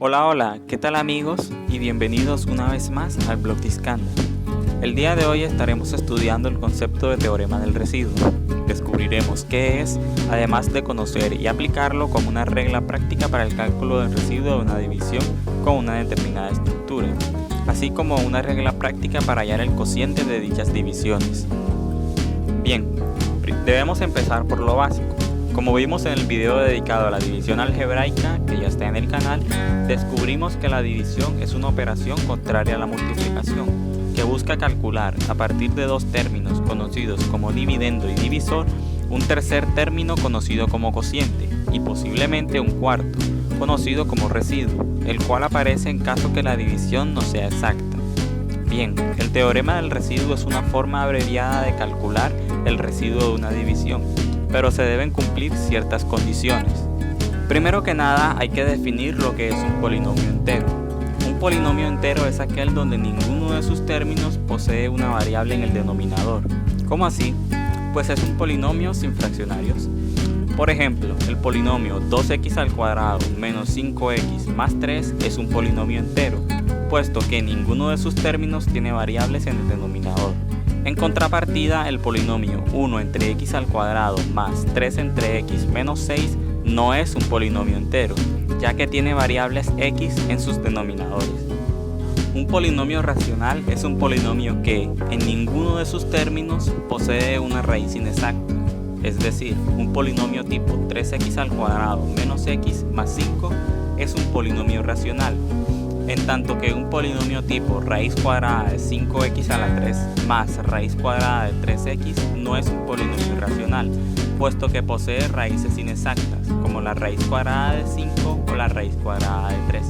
Hola, ¿qué tal amigos? Y bienvenidos una vez más al blog Discanda. El día de hoy estaremos estudiando el concepto de teorema del residuo. Descubriremos qué es, además de conocer y aplicarlo como una regla práctica para el cálculo del residuo de una división con una determinada estructura, así como una regla práctica para hallar el cociente de dichas divisiones. Bien, debemos empezar por lo básico. Como vimos en el video dedicado a la división algebraica, que ya está en el canal, descubrimos que la división es una operación contraria a la multiplicación, que busca calcular, a partir de dos términos conocidos como dividendo y divisor, un tercer término conocido como cociente, y posiblemente un cuarto, conocido como residuo, el cual aparece en caso que la división no sea exacta. Bien, el teorema del residuo es una forma abreviada de calcular el residuo de una división, pero se deben cumplir ciertas condiciones. Primero que nada, hay que definir lo que es un polinomio entero. Un polinomio entero es aquel donde ninguno de sus términos posee una variable en el denominador. ¿Cómo así? Pues es un polinomio sin fraccionarios. Por ejemplo, el polinomio 2x al cuadrado menos 5x más 3 es un polinomio entero, puesto que ninguno de sus términos tiene variables en el denominador. En contrapartida, el polinomio 1 entre x al cuadrado más 3 entre x menos 6 no es un polinomio entero, ya que tiene variables x en sus denominadores. Un polinomio racional es un polinomio que, en ninguno de sus términos, posee una raíz inexacta. Es decir, un polinomio tipo 3x al cuadrado menos x más 5 es un polinomio racional, en tanto que un polinomio tipo raíz cuadrada de 5x a la 3 más raíz cuadrada de 3x no es un polinomio racional, puesto que posee raíces inexactas, como la raíz cuadrada de 5 o la raíz cuadrada de 3.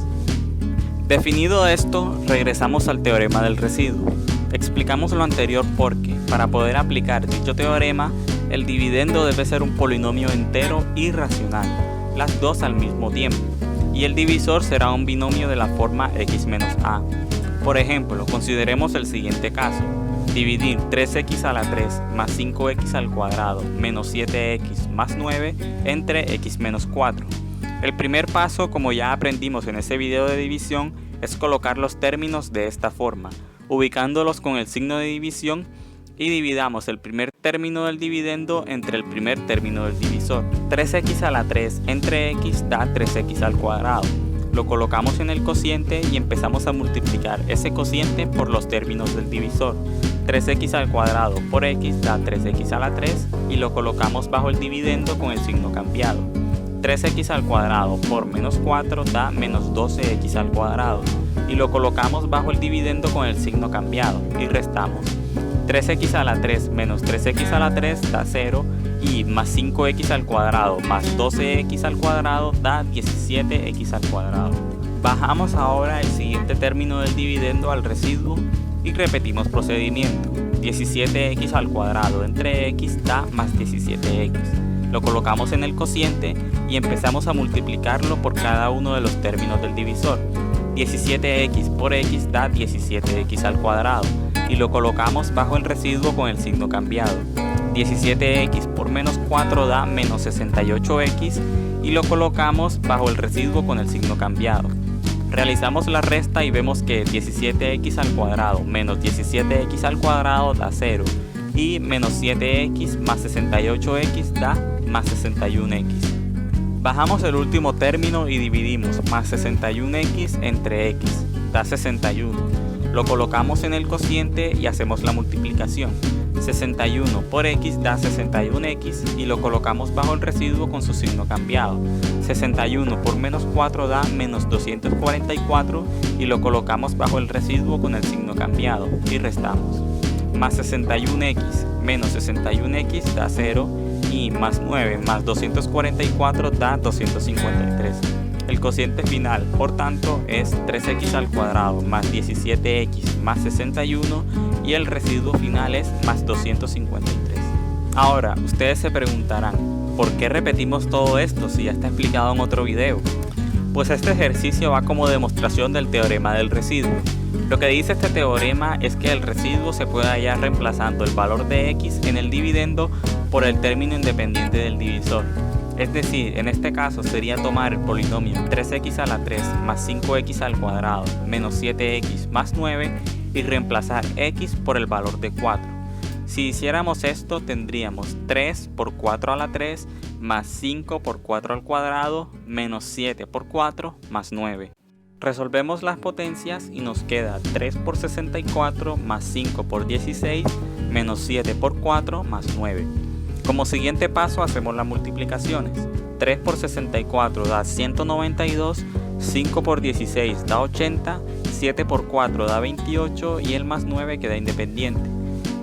Definido esto, regresamos al teorema del residuo. Explicamos lo anterior porque, para poder aplicar dicho teorema, el dividendo debe ser un polinomio entero y racional, las dos al mismo tiempo, y el divisor será un binomio de la forma x menos a. Por ejemplo, consideremos el siguiente caso: dividir 3x a la 3 más 5x al cuadrado menos 7x más 9 entre x menos 4. El primer paso, como ya aprendimos en ese video de división, es colocar los términos de esta forma, ubicándolos con el signo de división, y dividamos el primer término del dividendo entre el primer término del divisor. 3x a la 3 entre x da 3x al cuadrado. Lo colocamos en el cociente y empezamos a multiplicar ese cociente por los términos del divisor. 3x al cuadrado por x da 3x a la 3 y lo colocamos bajo el dividendo con el signo cambiado. 3x al cuadrado por menos 4 da menos 12x al cuadrado y lo colocamos bajo el dividendo con el signo cambiado y restamos. 3x a la 3 menos 3x a la 3 da 0 y más 5x al cuadrado más 12x al cuadrado da 17x al cuadrado. Bajamos ahora el siguiente término del dividendo al residuo y repetimos procedimiento. 17x al cuadrado entre x da más 17x. Lo colocamos en el cociente y empezamos a multiplicarlo por cada uno de los términos del divisor. 17x por x da 17x al cuadrado y lo colocamos bajo el residuo con el signo cambiado. 17x por menos 4 da menos 68x y lo colocamos bajo el residuo con el signo cambiado. Realizamos la resta y vemos que 17x al cuadrado menos 17x al cuadrado da 0 y menos 7x más 68x da más 61x. Bajamos el último término y dividimos más 61x entre x, da 61. Lo colocamos en el cociente y hacemos la multiplicación. 61 por x da 61x y lo colocamos bajo el residuo con su signo cambiado. 61 por menos 4 da menos 244 y lo colocamos bajo el residuo con el signo cambiado y restamos. Más 61x menos 61x da 0 y más 9 más 244 da 253. El cociente final, por tanto, es 3x al cuadrado más 17x más 61 y el residuo final es más 253. Ahora, ustedes se preguntarán, ¿por qué repetimos todo esto si ya está explicado en otro video? Pues este ejercicio va como demostración del teorema del residuo. Lo que dice este teorema es que el residuo se puede hallar reemplazando el valor de x en el dividendo por el término independiente del divisor. Es decir, en este caso sería tomar el polinomio 3x a la 3 más 5x al cuadrado menos 7x más 9 y reemplazar x por el valor de 4. Si hiciéramos esto, tendríamos 3 por 4 a la 3 más 5 por 4 al cuadrado menos 7 por 4 más 9. Resolvemos las potencias y nos queda 3 por 64 más 5 por 16 menos 7 por 4 más 9. Como siguiente paso hacemos las multiplicaciones. 3 por 64 da 192, 5 por 16 da 80, 7 por 4 da 28 y el más 9 queda independiente.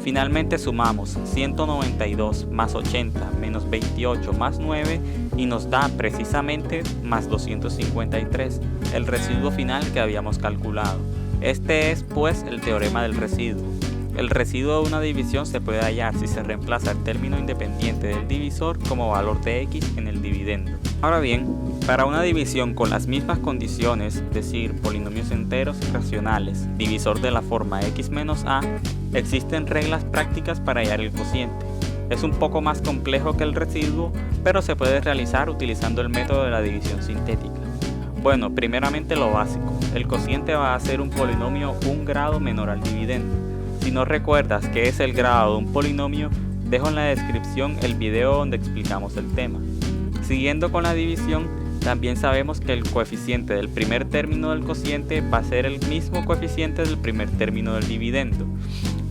Finalmente sumamos 192 más 80 menos 28 más 9 y nos da precisamente más 253, el residuo final que habíamos calculado. Este es pues el teorema del residuo. El residuo de una división se puede hallar si se reemplaza el término independiente del divisor como valor de x en el dividendo. Ahora bien, para una división con las mismas condiciones, es decir, polinomios enteros y racionales, divisor de la forma x menos a, existen reglas prácticas para hallar el cociente. Es un poco más complejo que el residuo, pero se puede realizar utilizando el método de la división sintética. Bueno, primeramente lo básico, el cociente va a ser un polinomio un grado menor al dividendo. Si no recuerdas qué es el grado de un polinomio, dejo en la descripción el video donde explicamos el tema. Siguiendo con la división, también sabemos que el coeficiente del primer término del cociente va a ser el mismo coeficiente del primer término del dividendo.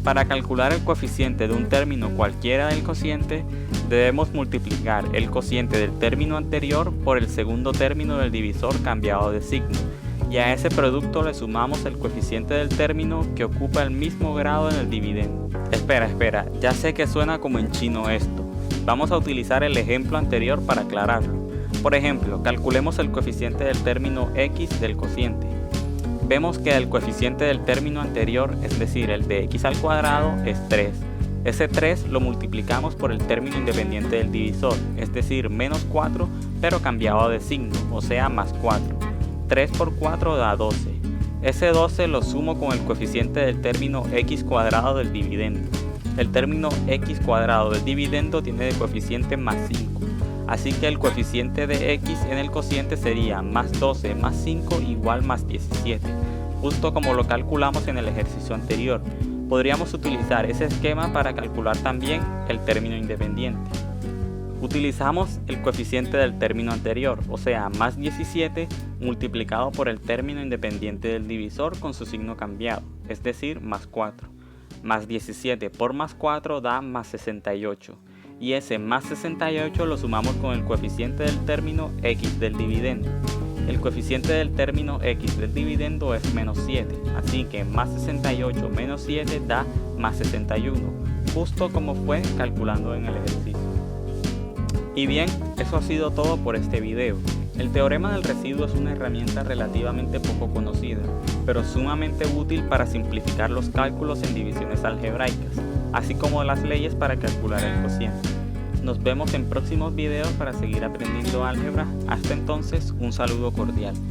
Para calcular el coeficiente de un término cualquiera del cociente, debemos multiplicar el cociente del término anterior por el segundo término del divisor cambiado de signo, y a ese producto le sumamos el coeficiente del término que ocupa el mismo grado en el dividendo. Espera, ya sé que suena como en chino esto. Vamos a utilizar el ejemplo anterior para aclararlo. Por ejemplo, calculemos el coeficiente del término x del cociente. Vemos que el coeficiente del término anterior, es decir, el de x al cuadrado, es 3. Ese 3 lo multiplicamos por el término independiente del divisor, es decir, menos 4, pero cambiado de signo, o sea, más 4. 3 por 4 da 12. Ese 12 lo sumo con el coeficiente del término x cuadrado del dividendo. El término x cuadrado del dividendo tiene de coeficiente más 5. Así que el coeficiente de x en el cociente sería más 12 más 5 igual más 17. Justo como lo calculamos en el ejercicio anterior. Podríamos utilizar ese esquema para calcular también el término independiente. Utilizamos el coeficiente del término anterior, o sea, más 17 multiplicado por el término independiente del divisor con su signo cambiado, es decir, más 4. Más 17 por más 4 da más 68, y ese más 68 lo sumamos con el coeficiente del término x del dividendo. El coeficiente del término x del dividendo es menos 7, así que más 68 menos 7 da más 61, justo como fue calculando en el ejercicio. Y bien, eso ha sido todo por este video. El teorema del residuo es una herramienta relativamente poco conocida, pero sumamente útil para simplificar los cálculos en divisiones algebraicas, así como las leyes para calcular el cociente. Nos vemos en próximos videos para seguir aprendiendo álgebra. Hasta entonces, un saludo cordial.